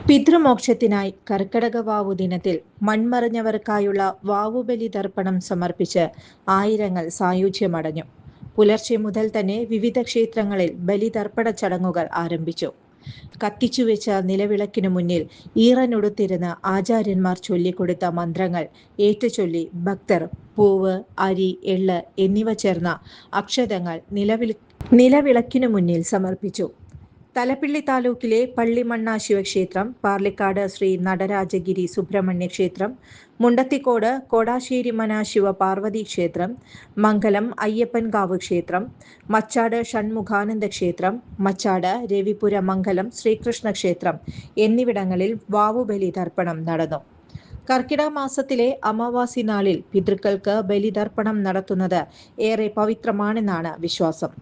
പിതൃമോക്ഷത്തിനായി കർക്കടകവാവു ദിനത്തിൽ മൺമറഞ്ഞവർക്കായുള്ള വാവുബലി തർപ്പണം സമർപ്പിച്ച് ആയിരങ്ങൾ സായുജ്യമടഞ്ഞു. പുലർച്ചെ മുതൽ തന്നെ വിവിധ ക്ഷേത്രങ്ങളിൽ ബലിതർപ്പണ ചടങ്ങുകൾ ആരംഭിച്ചു. കത്തിച്ചുവെച്ച നിലവിളക്കിനു മുന്നിൽ ഈറനൊടുത്തിരുന്ന് ആചാര്യന്മാർ ചൊല്ലിക്കൊടുത്ത മന്ത്രങ്ങൾ ഏറ്റുചൊല്ലി ഭക്തർ പൂവ്, അരി, എള്ള് എന്നിവ ചേർന്ന അക്ഷതങ്ങൾ നിലവിളക്കിനു മുന്നിൽ സമർപ്പിച്ചു. തലപ്പിള്ളി താലൂക്കിലെ പള്ളിമണ്ണ ശിവക്ഷേത്രം, പാർലിക്കാട് ശ്രീ നടരാജഗിരി സുബ്രഹ്മണ്യ ക്ഷേത്രം, മുണ്ടത്തിക്കോട് കോടാശ്ശേരിമന ശിവപാർവതി ക്ഷേത്രം, മംഗലം അയ്യപ്പൻകാവ് ക്ഷേത്രം, മച്ചാട് ഷൺമുഖാനന്ദ ക്ഷേത്രം, മച്ചാട് രവിപുര മംഗലം ശ്രീകൃഷ്ണ ക്ഷേത്രം എന്നിവിടങ്ങളിൽ വാവുബലി തർപ്പണം നടന്നു. കർക്കിടക മാസത്തിലെ അമാവാസി നാളിൽ പിതൃക്കൾക്ക് ബലിതർപ്പണം നടത്തുന്നത് ഏറെ പവിത്രമാണെന്നാണ് വിശ്വാസം.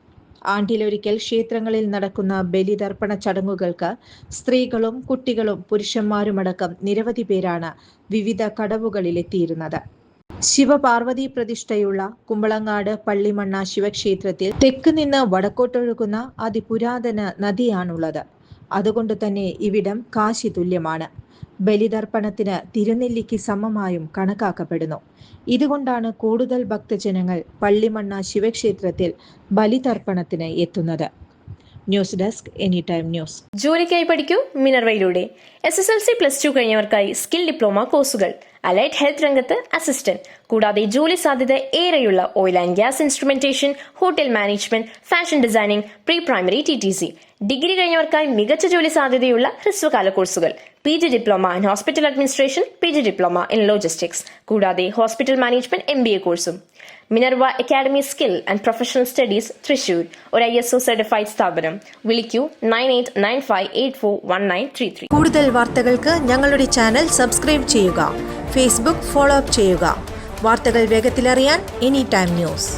ആണ്ടിലൊരിക്കൽ ക്ഷേത്രങ്ങളിൽ നടക്കുന്ന ബലിതർപ്പണ ചടങ്ങുകൾക്ക് സ്ത്രീകളും കുട്ടികളും പുരുഷന്മാരുമടക്കം നിരവധി പേരാണ് വിവിധ കടവുകളിലെത്തിയിരുന്നത്. ശിവപാർവതി പ്രതിഷ്ഠയുള്ള കുമ്പളങ്ങാട് പള്ളിമണ്ണ ശിവക്ഷേത്രത്തിൽ തെക്ക് നിന്ന് വടക്കോട്ടൊഴുകുന്ന അതിപുരാതന നദിയാണുള്ളത്. അതുകൊണ്ട് തന്നെ ഇവിടം കാശി തുല്യമാണ്. ബലിതർപ്പണത്തിന് തിരുനെല്ലിക്ക് സമമായും കണക്കാക്കപ്പെടുന്നു. ഇതുകൊണ്ടാണ് കൂടുതൽ ഭക്തജനങ്ങൾ പള്ളിമണ്ണ ശിവക്ഷേത്രത്തിൽ ബലിതർപ്പണത്തിന് എത്തുന്നത്. News desk any time news. ജോലിക്കായി പഠിക്കൂ മിനർവയിലൂടെ. SSLC +2 കഴിഞ്ഞവർക്കായി സ്കിൽ ഡിപ്ലോമ കോഴ്സുകൾ, അലൈഡ് ഹെൽത്ത് രംഗത്ത് അസിസ്റ്റന്റ്, കൂടാതെ ജോലി സാധ്യത ഏറെയുള്ള oil and gas instrumentation, hotel management, fashion designing, pre primary TTC. Degree കഴിഞ്ഞവർക്കായി മികച്ച ജോലി സാധ്യതയുള്ള ഹ്രസ്വകാല കോഴ്സുകൾ, PG diploma in hospital administration, PG diploma in logistics, കൂടാതെ ഹോസ്പിറ്റൽ മാനേജ്മെന്റ് MBA കോഴ്സും. Minerva academy skill and professional studies Thrissur, ഒരു ISO സർട്ടിഫൈഡ് സ്ഥാപനം. വിളിക്കൂ 9895841933. കൂടുതൽ വാർത്തകൾക്ക് ഞങ്ങളുടെ ചാനൽ സബ്സ്ക്രൈബ് ചെയ്യുക. ഫേസ്ബുക്ക് ഫോളോ അപ്പ് ചെയ്യുക. വാർത്തകൾ വേഗത്തിലറിയാൻ എനി ടൈം ന്യൂസ്.